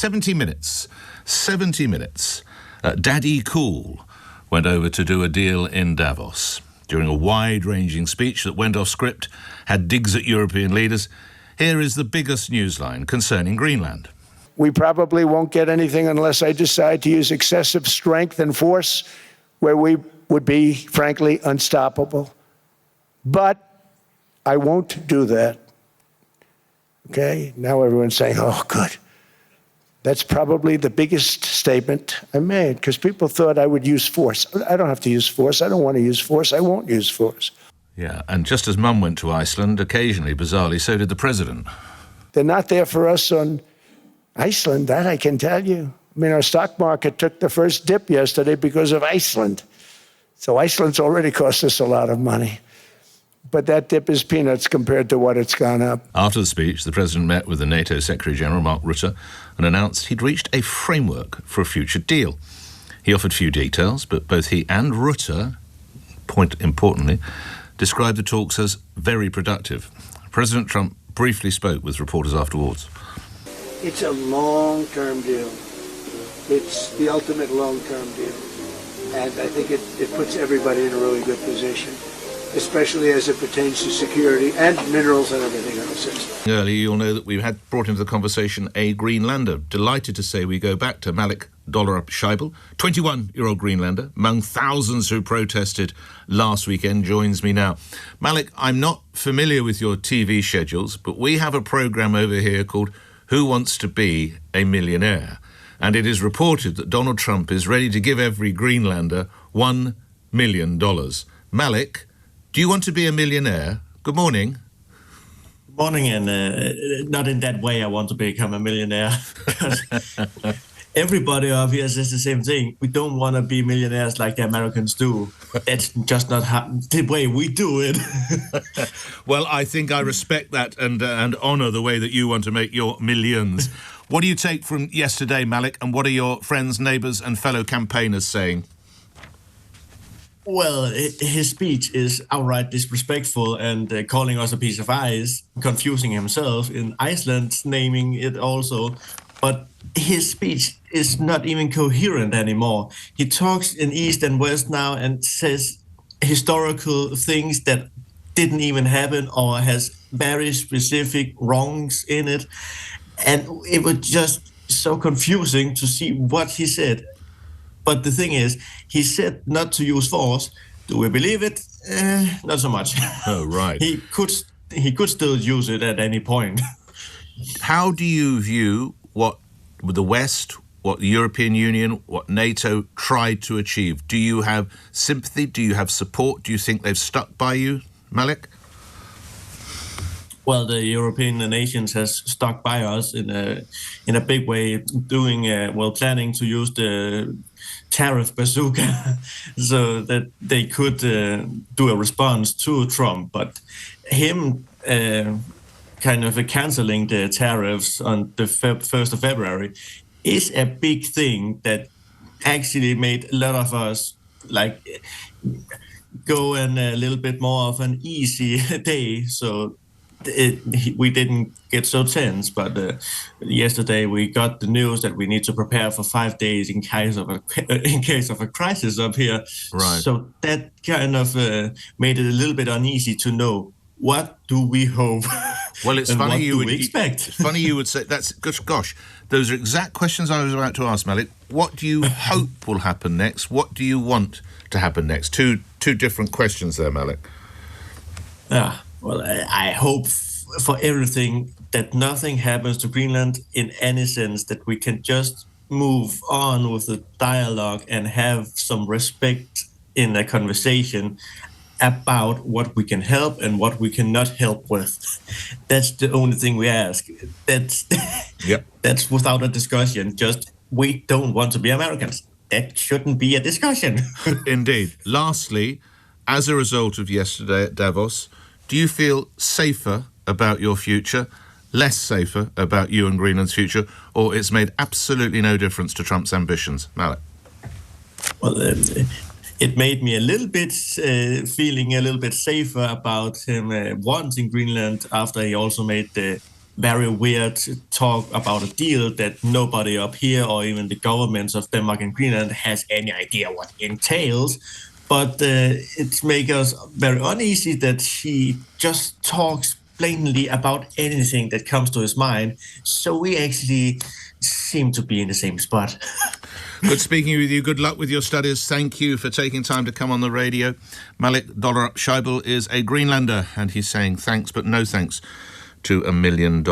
70 minutes. 70 minutes. Daddy Cool went over to do a deal in Davos. During a wide-ranging speech that went off script, had digs at European leaders, here is the biggest newsline concerning Greenland. We probably won't get anything unless I decide to use excessive strength and force where we would be, frankly, unstoppable. But I won't do that. Okay? Now everyone's saying, oh, good. That's probably the biggest statement I made, because people thought I would use force. I don't have to use force. I don't want to use force. I won't use force. Yeah, and just as Mum went to Iceland, occasionally, bizarrely, so did the President. They're not there for us on Iceland, that I can tell you. I mean, our stock market took the first dip yesterday because of Iceland. So Iceland's already cost us a lot of money. But that dip is peanuts compared to what it's gone up. After the speech, the President met with the NATO Secretary-General, Mark Rutte, and announced he'd reached a framework for a future deal. He offered few details, but both he and Rutte, importantly, described the talks as very productive. President Trump briefly spoke with reporters afterwards. It's a long-term deal. It's the ultimate long-term deal. And I think it puts everybody in a really good position, especially as it pertains to security and minerals and everything else. Earlier, you'll know that we had brought into the conversation a Greenlander. Delighted to say we go back to Malik Dollerup-Scheibel, 21-year-old Greenlander, among thousands who protested last weekend, joins me now. Malik, I'm not familiar with your TV schedules, but we have a programme over here called Who Wants to Be a Millionaire? And it is reported that Donald Trump is ready to give every Greenlander $1 million. Malik, do you want to be a millionaire? Good morning. Good morning, and not in that way I want to become a millionaire. Everybody up here says the same thing. We don't want to be millionaires like the Americans do. That's just not the way we do it. Well, I think I respect that and honour the way that you want to make your millions. What do you take from yesterday, Malik, and what are your friends, neighbours and fellow campaigners saying? Well, his speech is outright disrespectful and calling us a piece of ice, confusing himself in Iceland, naming it also. But his speech is not even coherent anymore. He talks in East and West now and says historical things that didn't even happen or has very specific wrongs in it. And it was just so confusing to see what he said. But the thing is, he said not to use force. Do we believe it? Not so much. Oh, right. He could still use it at any point. How do you view what the West, what the European Union, what NATO tried to achieve? Do you have sympathy? Do you have support? Do you think they've stuck by you, Malik? Well, the European nations has stuck by us in a big way, doing planning to use the tariff bazooka so that they could do a response to Trump. But him kind of canceling the tariffs on the 1st of February is a big thing that actually made a lot of us go in a little bit more of an easy day. So we didn't get so tense, but yesterday we got the news that we need to prepare for 5 days in case of a crisis up here. Right. So that kind of made it a little bit uneasy to know what do we hope. Well, it's and funny what you do would we expect. Funny you would say that's gosh. Those are exact questions I was about to ask, Malik. What do you hope will happen next? What do you want to happen next? Two different questions there, Malik. Yeah. Well, I hope for everything that nothing happens to Greenland in any sense, that we can just move on with the dialogue and have some respect in a conversation about what we can help and what we cannot help with. That's the only thing we ask. That's Yep. That's without a discussion. Just, we don't want to be Americans. That shouldn't be a discussion. Indeed. Lastly, as a result of yesterday at Davos, do you feel safer about your future, less safer about you and Greenland's future, or it's made absolutely no difference to Trump's ambitions? Malik? Well, it made me a little bit feeling a little bit safer about him wanting Greenland after he also made the very weird talk about a deal that nobody up here or even the governments of Denmark and Greenland has any idea what entails. But it makes us very uneasy that he just talks blatantly about anything that comes to his mind. So we actually seem to be in the same spot. Good speaking with you. Good luck with your studies. Thank you for taking time to come on the radio. Malik Dollerup-Scheibel is a Greenlander, and he's saying thanks but no thanks to $1 million.